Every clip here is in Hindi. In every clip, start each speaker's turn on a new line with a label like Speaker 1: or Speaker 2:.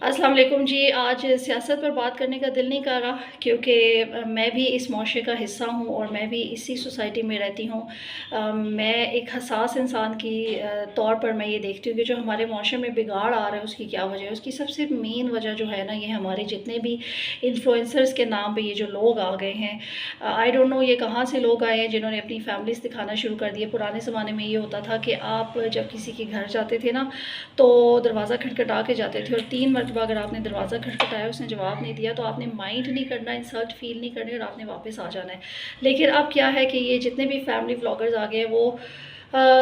Speaker 1: अस्सलाम वालेकुम जी। आज सियासत पर बात करने का दिल नहीं कर रहा क्योंकि मैं भी इस मुआशरे का हिस्सा हूँ और मैं भी इसी सोसाइटी में रहती हूँ। मैं एक हसास इंसान की तौर पर मैं ये देखती हूँ कि जो हमारे मुआशरे में बिगाड़ आ रहा है उसकी क्या वजह है। उसकी सबसे मेन वजह जो है ना, ये हमारे जितने भी इन्फ्लुएंसर्स के नाम पे ये जो लोग आ गए हैं, आई डोंट नो ये कहाँ से लोग आए हैं जिन्होंने अपनी फैमिलीज दिखाना शुरू कर दिए। पुराने ज़माने में ये होता था कि आप जब किसी के घर जाते थे ना, तो दरवाज़ा खटखटा के जाते थे और 3 मरतबा अगर आपने दरवाज़ा खटखटाया, उसने जवाब नहीं दिया, तो आपने माइंड नहीं करना, इंसल्ट फ़ील नहीं करनी और आपने वापस आ जाना है। लेकिन अब क्या है कि ये जितने भी फैमिली व्लॉगर्स आ गए हैं, वो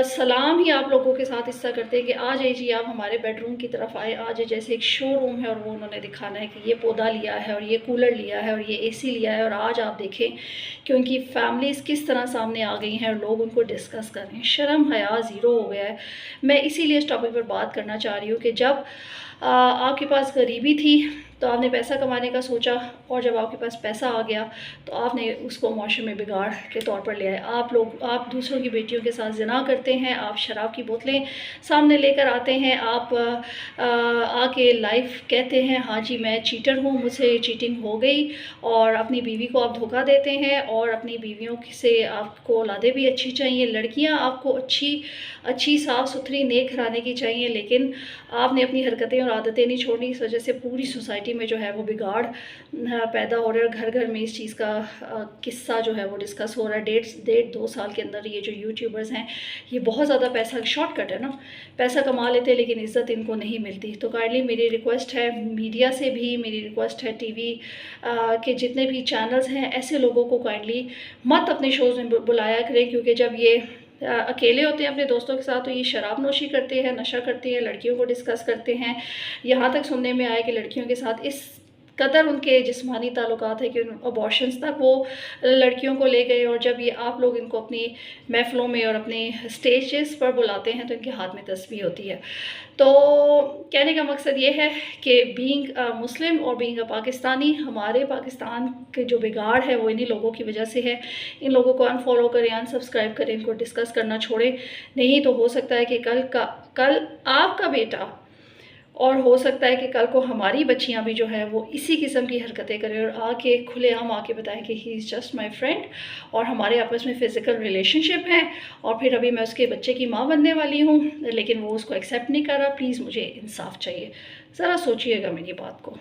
Speaker 1: सलाम ही आप लोगों के साथ इससे करते हैं कि आ जाइए जी, आप हमारे बेडरूम की तरफ आए, आज जैसे एक शोरूम है और वो उन्होंने दिखाना है कि ये पौधा लिया है और ये कूलर लिया है और ये एसी लिया है, और आज आप देखें कि उनकी फैमिलीज़ किस तरह सामने आ गई हैं और लोग उनको डिस्कस कर रहे हैं। शर्म हया ज़ीरो हो गया है। मैं इसीलिए इस टॉपिक पर बात करना चाह रही हूँ कि जब आपके पास गरीबी थी तो आपने पैसा कमाने का सोचा, और जब आपके पास पैसा आ गया तो आपने उसको मुआशरे में बिगाड़ के तौर पर ले आए। आप दूसरों की बेटियों के साथ ज़िना करते हैं, आप शराब की बोतलें सामने लेकर आते हैं, आप आके लाइफ कहते हैं हाँ जी मैं चीटर हूँ, मुझसे चीटिंग हो गई, और अपनी बीवी को आप धोखा देते हैं। और अपनी बीवियों से आपको औलादें भी अच्छी चाहिए, लड़कियाँ आपको अच्छी साफ़ सुथरी नेक घराने की चाहिए, लेकिन आपने अपनी हरकतें और आदतें नहीं छोड़नी। इस वजह से पूरी सोसाइटी में जो है वो बिगाड़ पैदा हो रहा है और घर घर में इस चीज़ का किस्सा जो है वो डिस्कस हो रहा है। 1.5-2 साल के अंदर ये जो यूट्यूबर्स हैं, ये बहुत ज़्यादा पैसा, शॉर्टकट है ना, पैसा कमा लेते हैं लेकिन इज़्ज़त इनको नहीं मिलती। तो काइंडली मेरी रिक्वेस्ट है, मीडिया से भी मेरी रिक्वेस्ट है, टीवी के जितने भी चैनल्स हैं, ऐसे लोगों को काइंडली मत अपने शोज़ में बुलाया करें, क्योंकि जब ये अकेले होते हैं अपने दोस्तों के साथ तो ये शराब नोशी करते हैं, नशा करते हैं, लड़कियों को डिस्कस करते हैं। यहाँ तक सुनने में आया कि लड़कियों के साथ इस कदर उनके जिस्मानी ताल्लुकात है कि अबॉर्शंस तक वो लड़कियों को ले गए। और जब ये आप लोग इनको अपनी महफ़िलों में और अपने स्टेजेस पर बुलाते हैं तो इनके हाथ में तस्बीह होती है। तो कहने का मकसद ये है कि बीइंग मुस्लिम और बीइंग अ पाकिस्तानी, हमारे पाकिस्तान के जो बिगाड़ है वो इन्हीं लोगों की वजह से है। इन लोगों को अनफॉलो करें, अनसब्सक्राइब करें, इनको डिस्कस करना छोड़ें। नहीं तो हो सकता है कि कल आपका बेटा, और हो सकता है कि कल को हमारी बच्चियां भी जो है वो इसी किस्म की हरकतें करें और आके खुलेआम आके बताएं कि he is just my friend और हमारे आपस में फ़िज़िकल रिलेशनशिप है, और फिर अभी मैं उसके बच्चे की माँ बनने वाली हूँ, लेकिन वो उसको एक्सेप्ट नहीं कर रहा। प्लीज़ मुझे इंसाफ चाहिए। ज़रा सोचिएगा मेरी बात को।